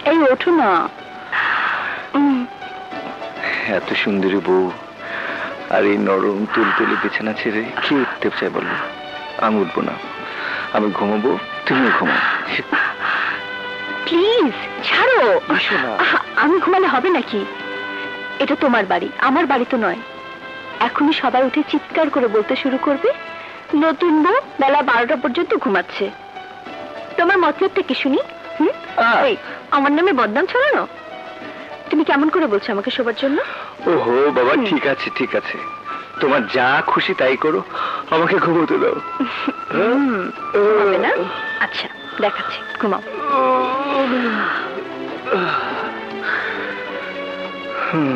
এই ওঠো না। এত সুন্দরী বউ আর এই নরম তুলতুলে বিছানা ছেড়ে কি উঠতে চাই বলো? আমি উঠবো না, আমি ঘুমাবো, তুমিও ঘুমাও। প্লিজ ছাড়ো। আমি ঘুমালে হবে নাকি? এটা তোমার বাড়ি, আমার বাড়ি তো নয়। এখনই সবাই উঠে চিৎকার করে বলতে শুরু করবে নতুন বউ বেলা 12টা পর্যন্ত ঘুমাচ্ছে। তোমার মতলবটা কি শুনি? এই আমার নামে বদনাম ছড়ানো? তুমি কেমন করে বলছো আমাকে শোবার জন্য? ওহো বাবা, ঠিক আছে ঠিক আছে, তোমার যা খুশি তাই করো, আমাকে ঘুমোতে দাও। হবে না? আচ্ছা দেখাচ্ছি, ঘুমাও। হুম।